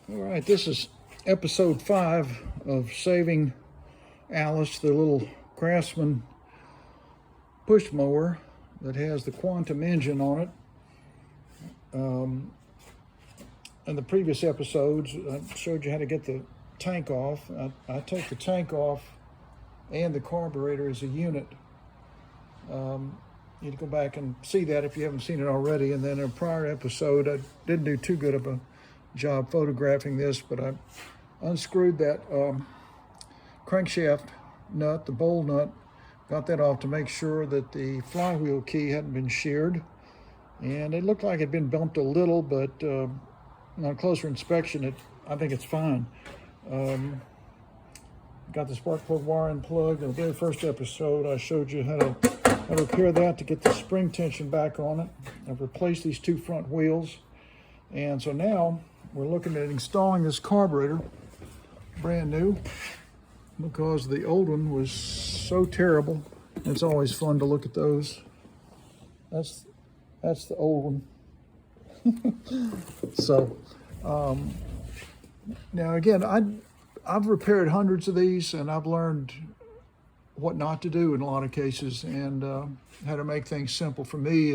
All right, this is episode 5 of saving Alice, the little Craftsman push mower that has the quantum engine on it. In the previous episodes, I showed you how to get the tank off. I take the tank off and the carburetor as a unit. You need to go back and see that if you haven't seen it already. And then in a prior episode, I didn't do too good of a job photographing this, but I unscrewed that crankshaft nut, the bowl nut, got that off to make sure that the flywheel key hadn't been sheared. And it looked like it had been bumped a little, but on closer inspection, I think it's fine. Got the spark plug wire unplugged. In the very first episode, I showed you how to repair that to get the spring tension back on it. I've replaced these 2 front wheels. And so now we're looking at installing this carburetor, brand new, because the old one was so terrible. It's always fun to look at those. That's the old one. So now again, I've repaired hundreds of these, and I've learned what not to do in a lot of cases, and how to make things simple for me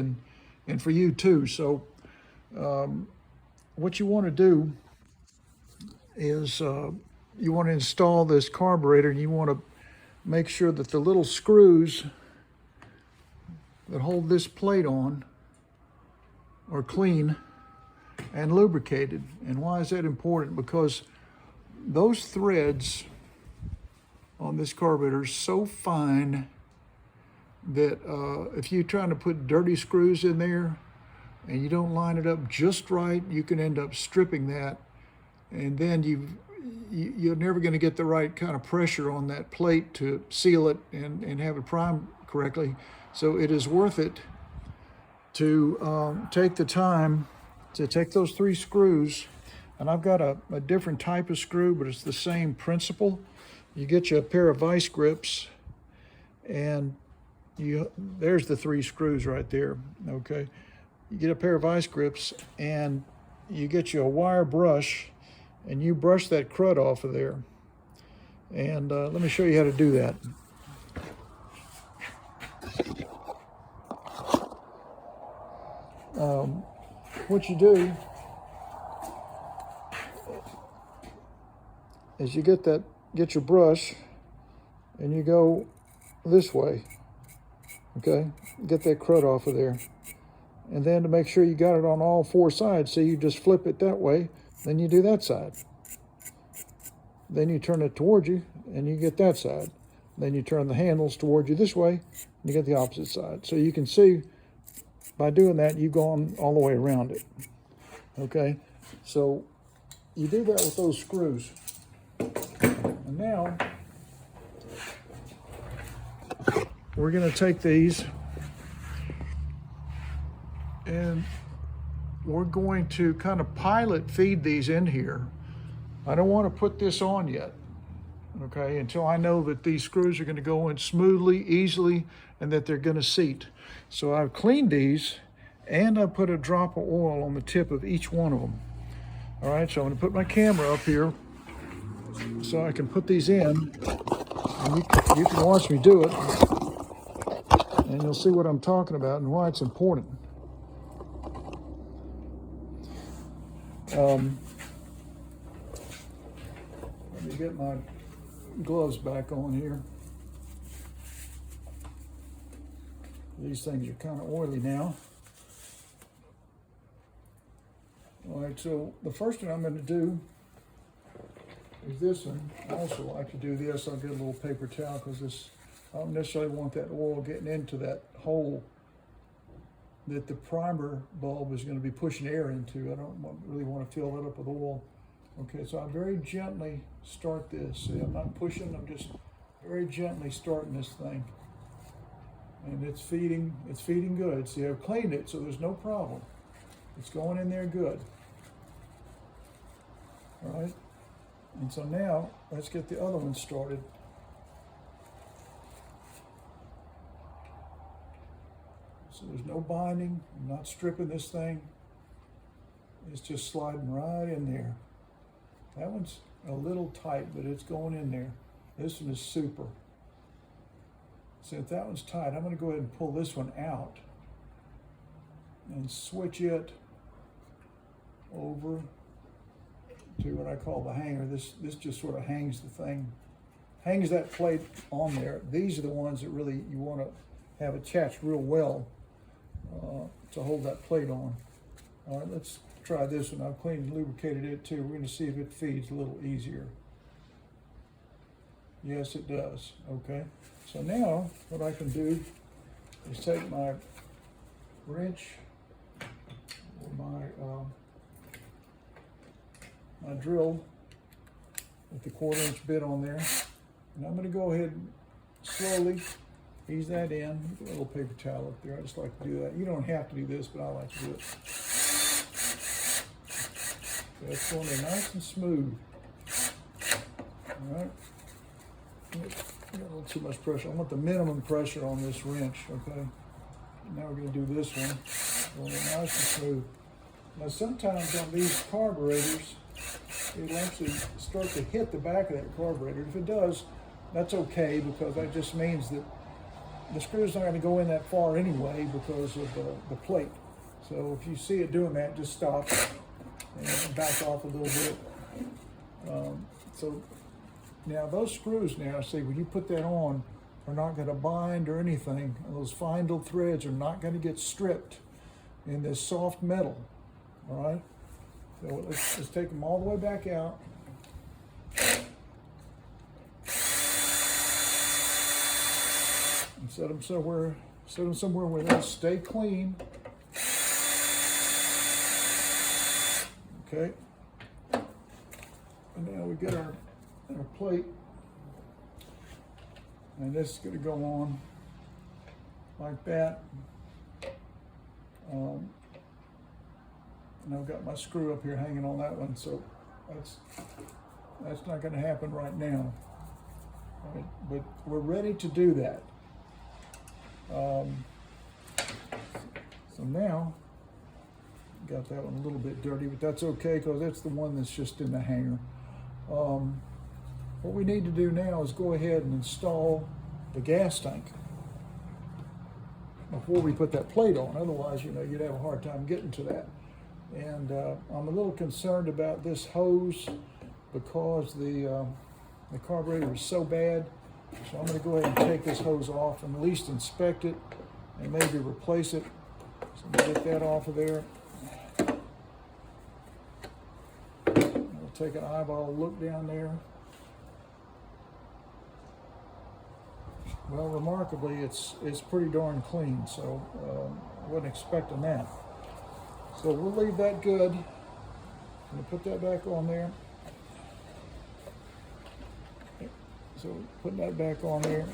and for you too. So what you want to do is you want to install this carburetor, and you want to make sure that the little screws that hold this plate on are clean and lubricated. And why is that important? Because those threads on this carburetor are so fine that if you're trying to put dirty screws in there and you don't line it up just right, you can end up stripping that, and then you're never going to get the right kind of pressure on that plate to seal it and have it primed correctly. So it is worth it to take the time to take those 3 screws, and I've got a different type of screw, but it's the same principle. You get you a pair of vice grips, and there's the 3 screws right there, okay? You get a pair of vice grips, and you get you a wire brush, and you brush that crud off of there. And let me show you how to do that. What you do is you get your brush, and you go this way, okay? Get that crud off of there. And then to make sure you got it on all 4 sides, so you just flip it that way, then you do that side. Then you turn it toward you, and you get that side. Then you turn the handles toward you this way, and you get the opposite side. So you can see, by doing that, you've gone all the way around it, okay? So you do that with those screws. And now, we're gonna take these, and we're going to kind of pilot feed these in here. I don't want to put this on yet, okay, until I know that these screws are going to go in smoothly, easily, and that they're going to seat. So I've cleaned these, and I put a drop of oil on the tip of each one of them. All right, so I'm going to put my camera up here so I can put these in, and you can watch me do it, and you'll see what I'm talking about and why it's important. Let me get my gloves back on here. These things are kind of oily now. All right, so the first thing I'm going to do is this one. I also like to do this. I'll get a little paper towel, because I don't necessarily want that oil getting into that hole that the primer bulb is going to be pushing air into. I don't really want to fill that up with oil. Okay, so I very gently start this. See, I'm not pushing, I'm just very gently starting this thing. And it's feeding good. See, I've cleaned it, so there's no problem. It's going in there good. All right, and so now let's get the other one started. So there's no binding, I'm not stripping this thing. It's just sliding right in there. That one's a little tight, but it's going in there. This one is super. Since that one's tight, I'm going to go ahead and pull this one out and switch it over to what I call the hanger. This just sort of hangs the thing, hangs that plate on there. These are the ones that really you want to have attached real well to hold that plate on. All right, let's try this one. I've cleaned and lubricated it too. We're going to see if it feeds a little easier. Yes, it does. Okay. So now what I can do is take my wrench or my drill with the 1/4-inch bit on there, and I'm going to go ahead and slowly ease that in. Put a little paper towel up there. I just like to do that. You don't have to do this, but I like to do it. So it's going in nice and smooth. All right. Got a little too much pressure. I want the minimum pressure on this wrench, okay? Now we're going to do this one. Going nice and smooth. Now sometimes on these carburetors, it'll actually start to hit the back of that carburetor. If it does, that's okay, because that just means that the screw's not going to go in that far anyway because of the plate. So if you see it doing that, just stop and back off a little bit. So now those screws now, see, when you put that on, are not going to bind or anything. And those fine little threads are not going to get stripped in this soft metal. All right? So let's take them all the way back out. And set them somewhere where they'll stay clean. Okay. And now we get our plate, and this is going to go on like that. And I've got my screw up here hanging on that one, so that's not going to happen right now. Right, but we're ready to do that. So now, got that one a little bit dirty, but that's okay because that's the one that's just in the hanger. What we need to do now is go ahead and install the gas tank before we put that plate on. Otherwise, you know, you'd have a hard time getting to that. And I'm a little concerned about this hose because the carburetor is so bad. So I'm going to go ahead and take this hose off and at least inspect it and maybe replace it. So I'm going to get that off of there. I'll take an eyeball look down there. Well, remarkably, it's pretty darn clean, so I wasn't expecting that. So we'll leave that good. I'm going to put that back on there. So putting that back on there.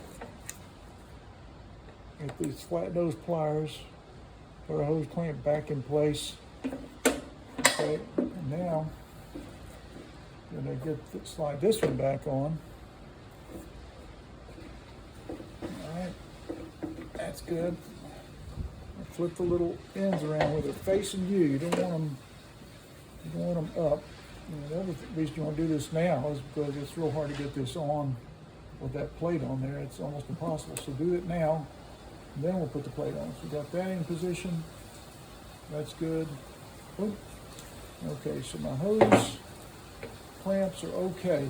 Get these flat nose pliers, put our hose clamp back in place. Okay, and now I'm going to slide this one back on. That's good. Flip the little ends around where they're facing you. You don't want them up. And the other reason you want to do this now is because it's real hard to get this on with that plate on there. It's almost impossible. So do it now, and then we'll put the plate on. So we got that in position. That's good. Oop. Okay, so my hose clamps are okay.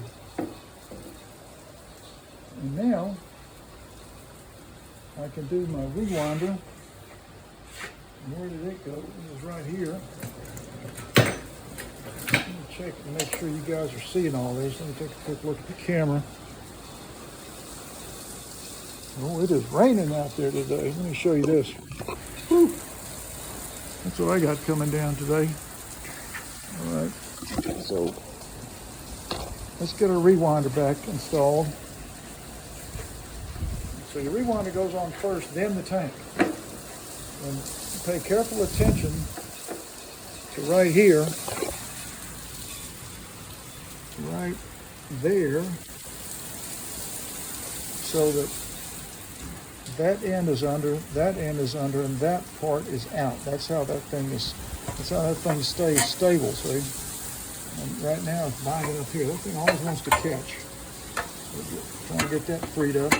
And now I can do my rewinder. Where did it go? It was right here. Let me check and make sure you guys are seeing all this. Let me take a quick look at the camera. Oh, it is raining out there today. Let me show you this. Whew. That's what I got coming down today. All right, so let's get our rewinder back installed. So your rewinder goes on first, then the tank. And pay careful attention to right here, right there, so that that end is under, and that part is out. That's how that thing stays stable, see? And right now it's binding up here. That thing always wants to catch. Trying to get that freed up.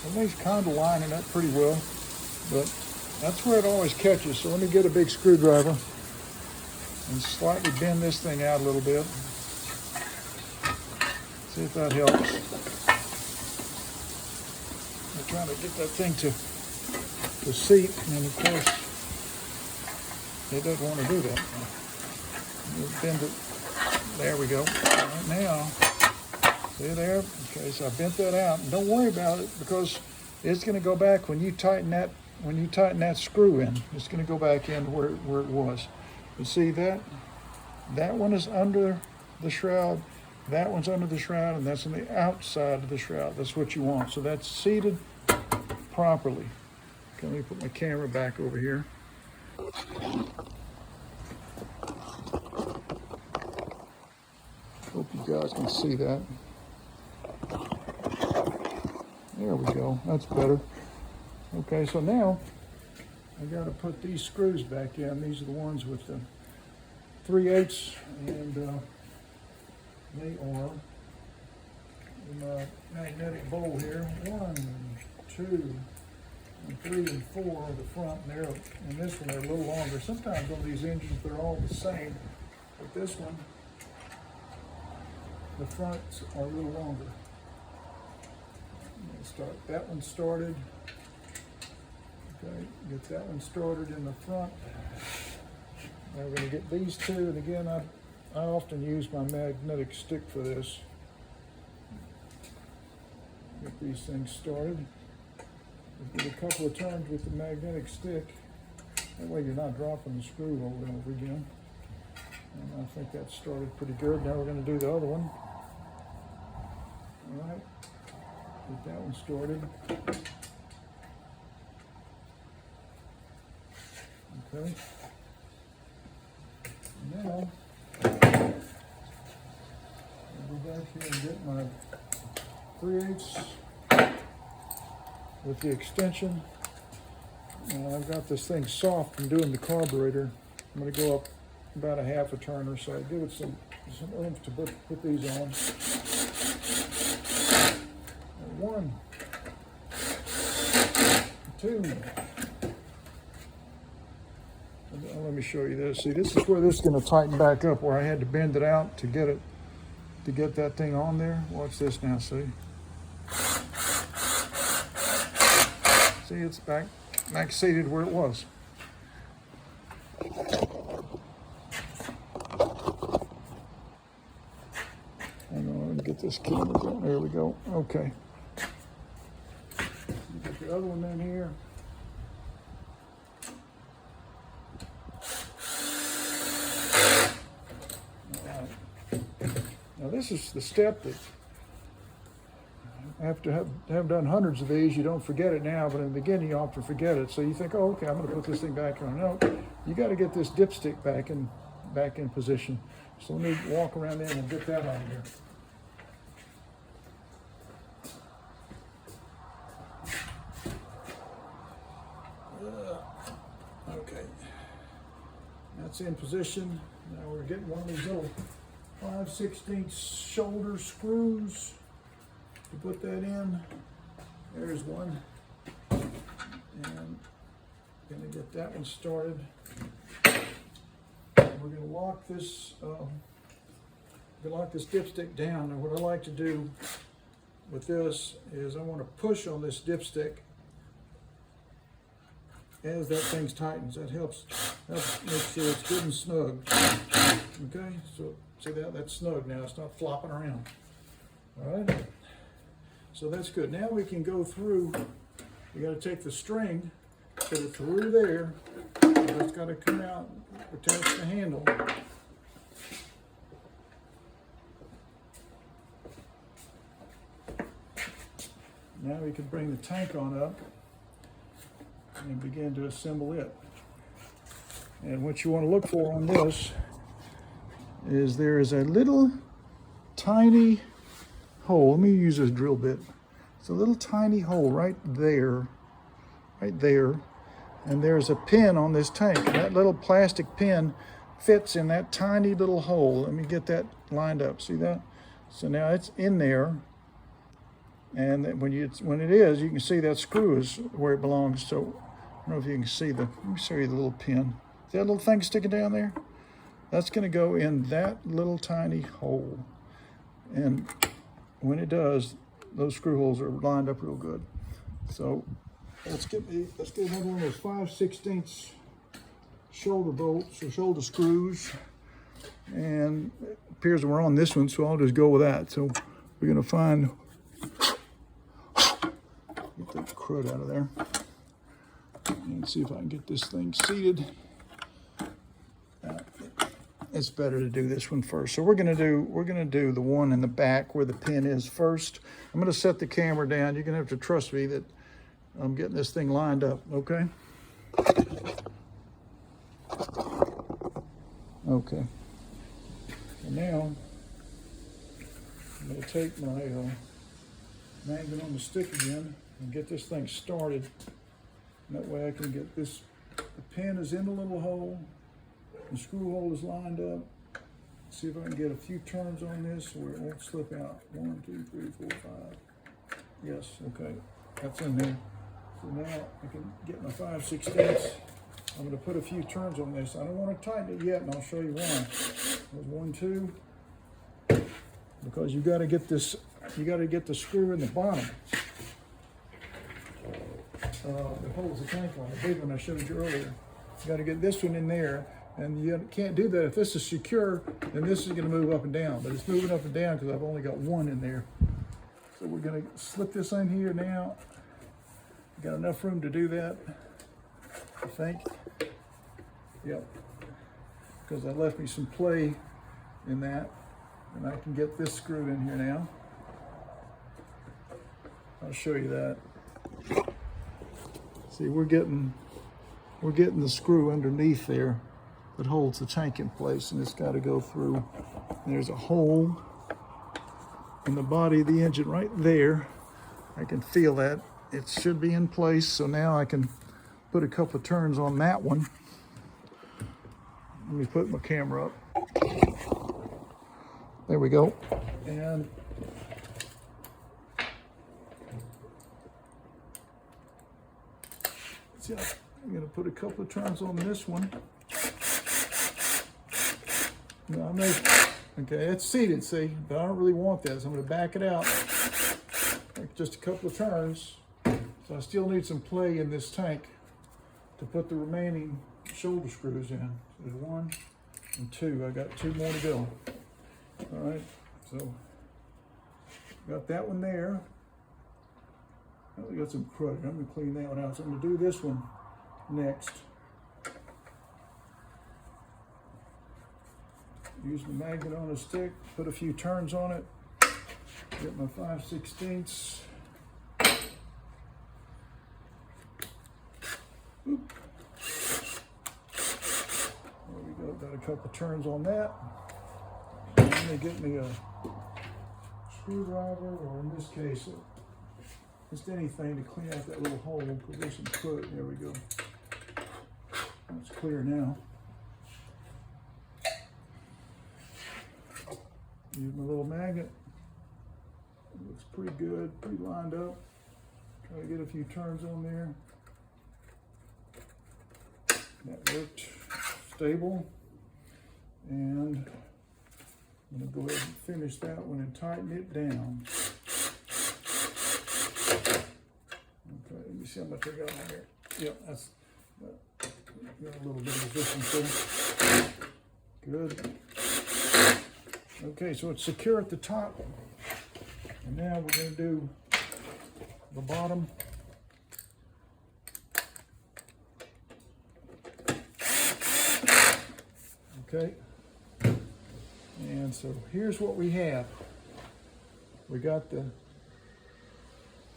It makes kind of lining up pretty well, but that's where it always catches. So let me get a big screwdriver and slightly bend this thing out a little bit. See if that helps. I'm trying to get that thing to seat, and of course, it doesn't want to do that. Bend it. There we go. Right now, see there? Okay, so I bent that out. And don't worry about it, because it's going to go back when you tighten that. When you tighten that screw in, it's going to go back in where it was. You see that? That one is under the shroud. That one's under the shroud, and that's on the outside of the shroud. That's what you want. So that's seated properly. Okay, let me put my camera back over here. Hope you guys can see that. There we go. That's better. Okay, so now I got to put these screws back in. These are the ones with the 3/8, and they are in my magnetic bowl here. 1, 2, and 3 and 4 are the front, and this one they're a little longer. Sometimes on these engines they're all the same, but this one, the fronts are a little longer. Start that one started. Okay, get that one started in the front. Now we're going to get these two, and again, I often use my magnetic stick for this. Get these things started. Give a couple of turns with the magnetic stick. That way you're not dropping the screw over and over again. And I think that started pretty good. Now we're going to do the other one. All right, get that one started. Okay. Now, I'll go back here and get my 3/8 with the extension. And I've got this thing soft from doing the carburetor. I'm going to go up about a half a turn or so. Give it some oomph to put these on. And 1, 2. Let me show you this. See, this is where this is going to tighten back up, where I had to bend it out to get that thing on there. Watch this now, see? See, it's back seated where it was. Hang on, let me get this camera going. There we go. Okay. Get the other one in here. Now this is the step that after have done hundreds of these, you don't forget it now, but in the beginning you often forget it. So you think, oh, okay, I'm going to put this thing back on. No, you got to get this dipstick back in position. So let me walk around there and get that on here. Okay, that's in position. Now we're getting one of these little 5/16 shoulder screws to put that in. There's one, and gonna get that one started. We're gonna lock this. Lock this dipstick down. And what I like to do with this is I want to push on this dipstick as that thing tightens. That helps make sure it's good and snug. Okay, so see that's snug now. It's not flopping around. All right. So that's good. Now we can go through. We got to take the string, put it through there. It's got to come out, attach the handle. Now we can bring the tank on up and begin to assemble it. And what you want to look for on this is there is a little tiny hole. Let me use this drill bit. It's a little tiny hole right there. And there's a pin on this tank. That little plastic pin fits in that tiny little hole. Let me get that lined up. See that? So now it's in there. And when it is, you can see that screw is where it belongs. So I don't know if you can see let me show you the little pin. See that little thing sticking down there? That's going to go in that little tiny hole. And when it does, those screw holes are lined up real good. So let's get another one of those 5/16 shoulder bolts or shoulder screws. And it appears that we're on this one, so I'll just go with that. So we're going to find, get the crud out of there, and see if I can get this thing seated. It's better to do this one first. So we're gonna do the one in the back where the pin is first. I'm gonna set the camera down. You're gonna have to trust me that I'm getting this thing lined up, okay? Okay. So now I'm gonna take my magnet on the stick again and get this thing started. And that way I can get this, the pin is in the little hole. The screw hole is lined up. See if I can get a few turns on this where it won't slip out. 1, 2, 3, 4, 5. Yes, okay, that's in there. So now I can get my 5/16. I'm going to put a few turns on this. I don't want to tighten it yet, and I'll show you why. There's 1, 2. Because you got to get this. You got to get the screw in the bottom that holds the tank on. The big one I showed you earlier. You got to get this one in there. And you can't do that. If this is secure, then this is going to move up and down. But it's moving up and down because I've only got one in there. So we're going to slip this in here now. Got enough room to do that, I think. Yep. Because I left me some play in that. And I can get this screw in here now. I'll show you that. See, we're getting the screw underneath there that holds the tank in place, and it's got to go through. There's a hole in the body of the engine right there. I can feel that. It should be in place, so now I can put a couple of turns on that one. Let me put my camera up. There we go. And yeah, I'm going to put a couple of turns on this one. Now okay, it's seated, see, but I don't really want this. I'm going to back it out. Just a couple of turns. So I still need some play in this tank to put the remaining shoulder screws in. There's 1 and 2. I got 2 more to go. All right, so got that one there. I got some crud. I'm going to clean that one out. So I'm going to do this one next. Use the magnet on a stick, put a few turns on it, get my 5/16. Oop. There we go, got a couple turns on that. I'm going to get me a screwdriver, or in this case, just anything to clean out that little hole, because there's some crud. There we go. That's clear now. Use my little magnet. It looks pretty good, pretty lined up. Try to get a few turns on there. That worked stable. And I'm going to go ahead and finish that one and tighten it down. Okay, let me see how much I got on there. Yep, that's got a little bit of resistance there. Good. Okay, so it's secure at the top. And now we're going to do the bottom. Okay. And so here's what we have. We got the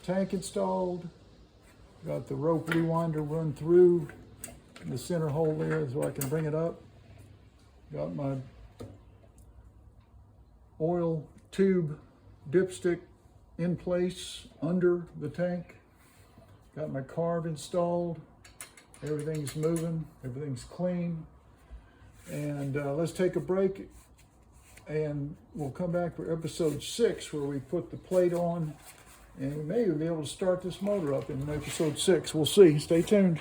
tank installed. Got the rope rewinder run through the center hole there so I can bring it up. Got my oil tube dipstick in place under the tank. Got my carb installed. Everything's moving, everything's clean. And let's take a break, and we'll come back for episode 6 where we put the plate on, and we may even be able to start this motor up in episode 6. We'll see. Stay tuned.